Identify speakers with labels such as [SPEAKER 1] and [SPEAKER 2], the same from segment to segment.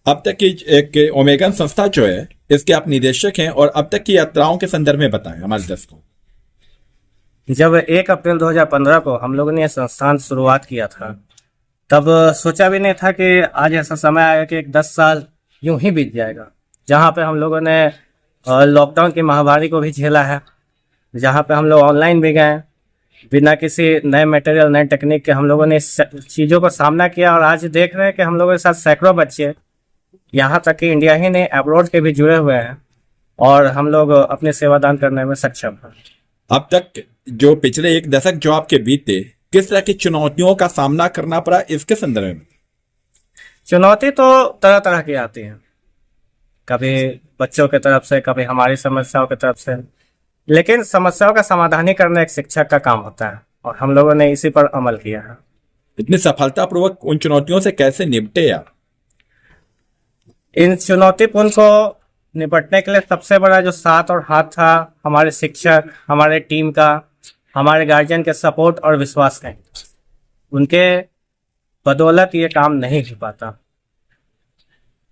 [SPEAKER 1] अब तक की एक ओमेगन संस्था जो है इसके आप निदेशक हैं, और अब तक की यात्राओं के संदर्भ में बताएं हमारे दर्शकों को।
[SPEAKER 2] जब 1 अप्रैल 2015 को हम लोगों ने यह संस्थान शुरुआत किया था, तब सोचा भी नहीं था कि आज ऐसा समय आएगा कि 10 साल यूं ही बीत जाएगा, जहां पे हम लोगों ने लॉकडाउन की महामारी को भी झेला है, जहां पे हम लोग ऑनलाइन भी गए, बिना किसी नए मटेरियल नए टेक्निक के हम लोगों ने इस चीज़ों का सामना किया। और आज देख रहे हैं कि हम लोगों के साथ सैकड़ों बच्चे, यहाँ तक कि इंडिया ही नहीं अब्रॉड के भी जुड़े हुए हैं, और हम लोग अपने सेवादान करने में सक्षम हैं।
[SPEAKER 1] अब तक जो पिछले 1 दशक जो आपके बीते, किस तरह की चुनौतियों का सामना करना पड़ा, इसके संदर्भ में?
[SPEAKER 2] चुनौती तो तरह तरह की आती है, कभी बच्चों की तरफ से, कभी हमारी समस्याओं की तरफ से, लेकिन समस्याओं का समाधान ही करना एक शिक्षक का काम होता है, और हम लोगों ने इसी पर अमल किया है।
[SPEAKER 1] इतनी सफलतापूर्वक उन चुनौतियों से कैसे निपटे आप?
[SPEAKER 2] इन चुनौतीपूर्ण को निपटने के लिए सबसे बड़ा जो साथ और हाथ था, हमारे शिक्षक, हमारे टीम का, हमारे गार्जियन के सपोर्ट और विश्वास का। उनके बदौलत ये काम नहीं हो पाता।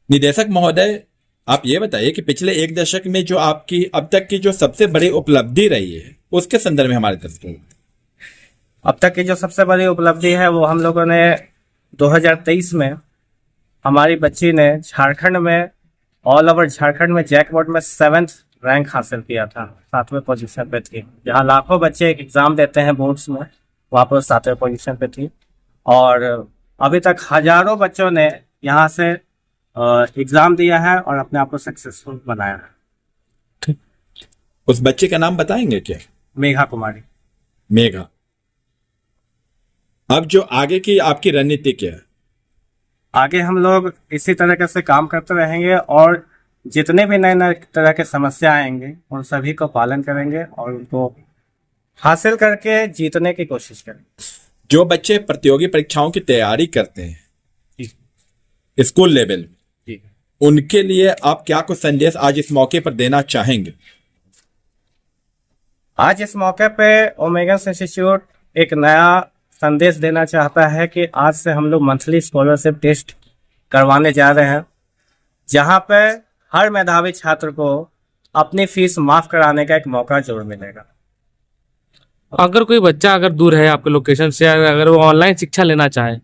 [SPEAKER 1] निदेशक महोदय, आप ये बताइए कि पिछले 1 दशक में जो आपकी अब तक की जो सबसे बड़ी उपलब्धि रही है, उसके संदर्भ में हमारे दर्शकों को।
[SPEAKER 2] अब तक की जो सबसे बड़ी उपलब्धि है वो हम लोगों ने 2023 में हमारी बच्ची ने झारखंड में, ऑल ओवर झारखंड में जैकपॉट में 7th रैंक हासिल किया था, 7वें पोजीशन पे थी। जहाँ लाखों बच्चे एग्जाम देते हैं बोर्ड्स में, वहाँ पर 7वें पोजीशन पे थी। और अभी तक हजारों बच्चों ने यहाँ से एग्जाम दिया है और अपने आप को सक्सेसफुल बनाया है।
[SPEAKER 1] उस बच्चे का नाम बताएंगे क्या?
[SPEAKER 2] मेघा कुमारी।
[SPEAKER 1] मेघा, अब जो आगे की आपकी रणनीति क्या है?
[SPEAKER 2] आगे हम लोग इसी तरीके से काम करते रहेंगे, और जितने भी नए नए तरह के समस्या आएंगे उन सभी को पालन करेंगे और उनको हासिल करके जीतने की कोशिश करेंगे।
[SPEAKER 1] जो बच्चे प्रतियोगी परीक्षाओं की तैयारी करते हैं स्कूल लेवल में, उनके लिए आप क्या कुछ संदेश आज इस मौके पर देना चाहेंगे?
[SPEAKER 2] आज इस मौके पे ओमेगन इंस्टीट्यूट एक नया संदेश देना चाहता है कि आज से हम लोग मंथली स्कॉलरशिप टेस्ट करवाने जा रहे हैं, जहां पे हर मेधावी छात्र को अपनी फीस माफ कराने का एक मौका जरूर मिलेगा।
[SPEAKER 3] अगर कोई बच्चा अगर दूर है आपके लोकेशन से, अगर वो ऑनलाइन शिक्षा लेना चाहे,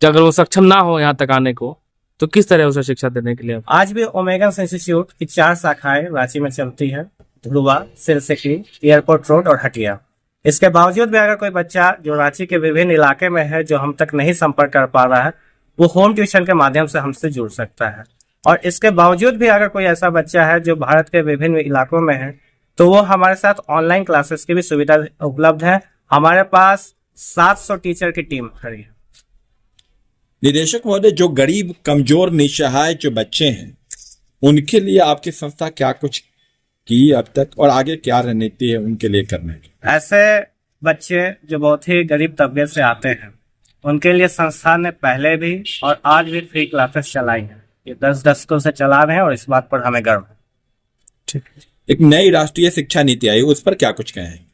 [SPEAKER 3] अगर वो सक्षम ना हो यहाँ तक आने को, तो किस तरह उसे शिक्षा देने के लिए?
[SPEAKER 2] आज भी ओमेगन इंस्टीट्यूट की 4 शाखाएं रांची में चलती है, ध्रुवा, सिरसिकी, एयरपोर्ट रोड और हटिया। इसके बावजूद भी अगर कोई बच्चा जो रांची के विभिन्न इलाके में है, जो हम तक नहीं संपर्क कर पा रहा है, वो होम ट्यूशन के माध्यम से हमसे जुड़ सकता है। और इसके बावजूद भी अगर कोई ऐसा बच्चा है जो भारत के विभिन्न इलाकों में है, तो वो हमारे साथ ऑनलाइन क्लासेस की भी सुविधा उपलब्ध है। हमारे पास 700 टीचर की टीम खड़ी है।
[SPEAKER 1] निदेशक महोदय, जो गरीब, कमजोर, निसहाय जो बच्चे हैं, उनके लिए आपकी संस्था क्या कुछ की अब तक, और आगे क्या रणनीति है उनके लिए करने की?
[SPEAKER 2] ऐसे बच्चे जो बहुत ही गरीब तबके से आते हैं, उनके लिए संस्था ने पहले भी और आज भी फ्री क्लासेस चलाई हैं। ये 10 दशकों से चला रहे हैं और इस बात पर हमें गर्व है।
[SPEAKER 1] ठीक है। एक नई राष्ट्रीय शिक्षा नीति आई, उस पर क्या कुछ कहेंगे?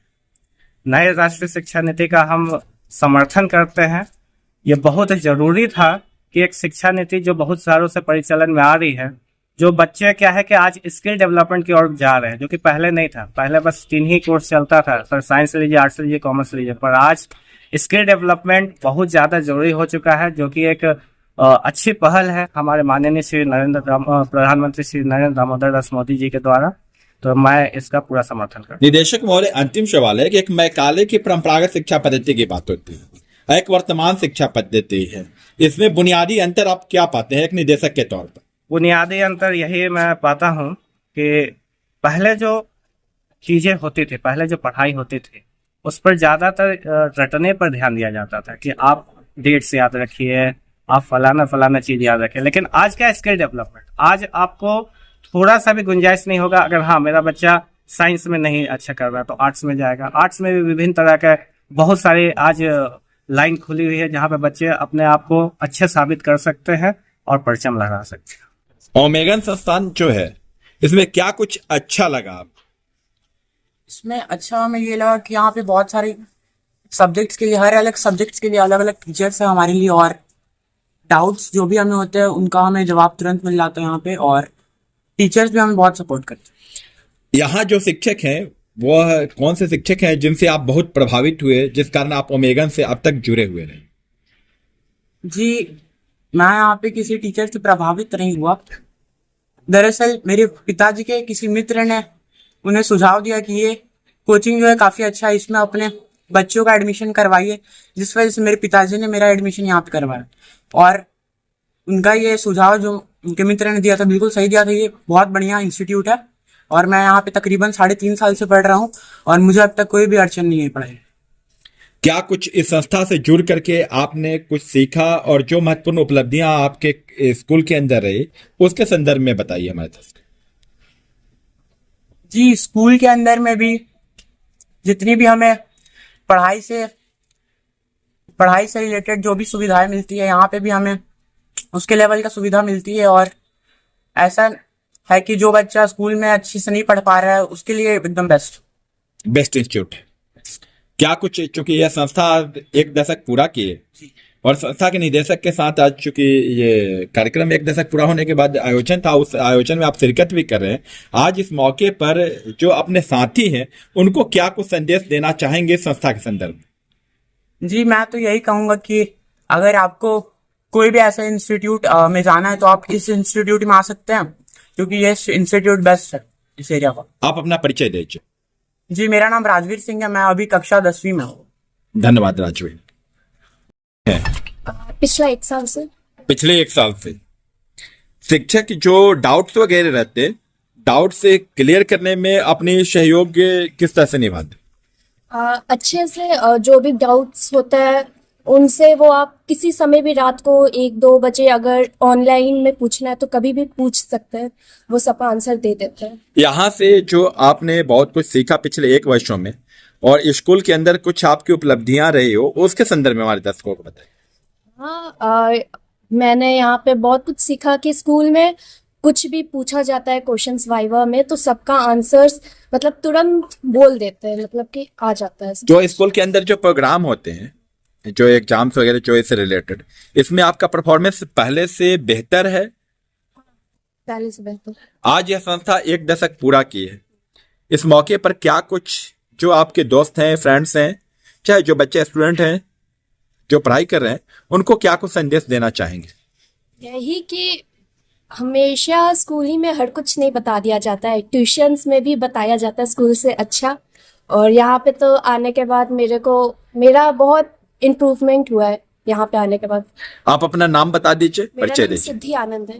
[SPEAKER 2] नई राष्ट्रीय शिक्षा नीति का हम समर्थन करते हैं। ये बहुत जरूरी था कि एक शिक्षा नीति जो बहुत सालों से परिचालन में आ रही है, जो बच्चे क्या है कि आज स्किल डेवलपमेंट की ओर जा रहे हैं, जो कि पहले नहीं था। पहले बस 3 ही कोर्स चलता था, सर साइंस लीजिए, आर्ट्स लीजिए, कॉमर्स लीजिए, पर आज स्किल डेवलपमेंट बहुत ज्यादा जरूरी हो चुका है, जो कि एक अच्छी पहल है हमारे माननीय प्रधानमंत्री श्री नरेंद्र दामोदर दास मोदी जी के द्वारा। तो मैं इसका पूरा समर्थन करता हूं।
[SPEAKER 1] निदेशक महोदय, अंतिम सवाल है कि एक मैकाले की परंपरागत शिक्षा पद्धति की बात होती है, एक वर्तमान शिक्षा पद्धति है, इसमें बुनियादी अंतर आप क्या पाते हैं एक निदेशक के तौर पर?
[SPEAKER 2] बुनियादी अंतर यही मैं पाता हूँ कि पहले जो चीजें होती थी, पहले जो पढ़ाई होती थी, उस पर ज्यादातर रटने पर ध्यान दिया जाता था कि आप डेट्स याद रखिए, आप फलाना चीज याद रखिए। लेकिन आज क्या स्किल डेवलपमेंट, आज आपको थोड़ा सा भी गुंजाइश नहीं होगा, अगर हाँ मेरा बच्चा साइंस में नहीं अच्छा कर रहा तो आर्ट्स में जाएगा। आर्ट्स में भी विभिन्न तरह के बहुत सारे आज लाइन खुली हुई है, जहाँ पे बच्चे अपने आप को अच्छे साबित कर सकते हैं और परचम लगा सकते हैं।
[SPEAKER 1] ओमेगन संस्थान जो है, इसमें क्या कुछ अच्छा लगा आपको?
[SPEAKER 4] इसमें अच्छा हमें ये लगा कि यहाँ पे बहुत सारे सब्जेक्ट्स के लिए, हर अलग सब्जेक्ट्स के लिए अलग अलग टीचर्स हैं हमारे लिए, और डाउट्स जो भी हमें होते हैं उनका हमें जवाब तुरंत मिल जाता है यहाँ पे, और टीचर्स भी हमें बहुत सपोर्ट करते हैं।
[SPEAKER 1] यहाँ जो शिक्षक हैं वह कौन से शिक्षक हैं जिनसे आप बहुत प्रभावित हुए, जिस कारण आप ओमेगन से अब तक जुड़े हुए रहे?
[SPEAKER 4] जी, मैं यहाँ पे किसी टीचर से प्रभावित नहीं हुआ। दरअसल मेरे पिताजी के किसी मित्र ने उन्हें सुझाव दिया कि ये कोचिंग जो है काफ़ी अच्छा है, इसमें अपने बच्चों का एडमिशन करवाइए, जिस वजह से मेरे पिताजी ने मेरा एडमिशन यहाँ पे करवाया। और उनका ये सुझाव जो उनके मित्र ने दिया था बिल्कुल सही दिया था। ये बहुत बढ़िया इंस्टीट्यूट है और मैं यहाँ पे तकरीबन 3.5 साल से पढ़ रहा हूँ और मुझे अब तक कोई भी अड़चन नहीं है पढ़ाई।
[SPEAKER 1] क्या कुछ इस संस्था से जुड़ करके आपने कुछ सीखा और जो महत्वपूर्ण उपलब्धियां आपके स्कूल के अंदर रही उसके संदर्भ में बताइए हमारे साथ।
[SPEAKER 4] जी, स्कूल के अंदर में भी जितनी भी हमें पढ़ाई से रिलेटेड जो भी सुविधाएं मिलती है, यहाँ पे भी हमें उसके लेवल का सुविधा मिलती है। और ऐसा है कि जो बच्चा स्कूल में अच्छे से नहीं पढ़ पा रहा है उसके लिए एकदम बेस्ट
[SPEAKER 1] इंस्टीट्यूट है। क्या कुछ, चूंकि यह संस्था 1 दशक पूरा किए और संस्था के निदेशक के साथ आज चूंकि ये कार्यक्रम 1 दशक पूरा होने के बाद आयोजन था, उस आयोजन में आप शिरकत भी कर रहे हैं, आज इस मौके पर जो अपने साथी हैं उनको क्या कुछ संदेश देना चाहेंगे संस्था के संदर्भ में?
[SPEAKER 4] जी, मैं तो यही कहूंगा कि अगर आपको कोई भी ऐसा इंस्टीट्यूट में जाना है तो आप इस इंस्टीट्यूट में आ सकते हैं, क्योंकि ये इंस्टीट्यूट बेस्ट है इस एरिया का।
[SPEAKER 1] आप अपना परिचय दीजिए।
[SPEAKER 4] जी, मेरा नाम राजवीर सिंह है, मैं अभी कक्षा 10वीं में हूँ।
[SPEAKER 1] धन्यवाद राजवीर।
[SPEAKER 5] पिछला 1 साल से।
[SPEAKER 1] पिछले 1 साल से शिक्षक जो डाउट्स वगैरह रहते, डाउट से क्लियर करने में अपनी सहयोग किस तरह से निभाते?
[SPEAKER 5] अच्छे से जो भी डाउट्स होता है उनसे वो आप किसी समय भी रात को 1-2 बजे अगर ऑनलाइन में पूछना है तो कभी भी पूछ सकते हैं, वो सब आंसर दे देते हैं। यहाँ
[SPEAKER 1] से जो आपने बहुत कुछ सीखा पिछले 1 वर्षों में और स्कूल के अंदर कुछ आपकी उपलब्धियां रही हो, उसके संदर्भ में हमारे दर्शकों को बताइए।
[SPEAKER 5] हाँ, मैंने यहाँ पे बहुत कुछ सीखा कि स्कूल में कुछ भी पूछा जाता है क्वेश्चंस वाइवा में तो सबका आंसर्स मतलब तुरंत बोल देते हैं, मतलब कि आ जाता है।
[SPEAKER 1] जो स्कूल के अंदर जो प्रोग्राम होते हैं, जो एग्जाम्स वगैरह जो इससे रिलेटेड, इसमें आपका परफॉर्मेंस पहले से बेहतर है?
[SPEAKER 5] पहले से बेहतर।
[SPEAKER 1] आज यह संस्था 1 दशक पूरा की है, इस मौके पर क्या कुछ जो आपके दोस्त हैं, फ्रेंड्स हैं, चाहे जो बच्चे स्टूडेंट हैं जो पढ़ाई कर रहे हैं, उनको क्या कुछ संदेश देना चाहेंगे?
[SPEAKER 5] यही कि हमेशा स्कूल ही में हर कुछ नहीं बता दिया जाता है, ट्यूशन्स में भी बताया जाता है स्कूल से अच्छा। और यहाँ पे तो आने के बाद मेरा बहुत इम्प्रूवमेंट हुआ है यहाँ पे आने के बाद।
[SPEAKER 1] आप अपना नाम बता दीजिए, परिचय दीजिए।
[SPEAKER 5] सिद्धि आनंद है।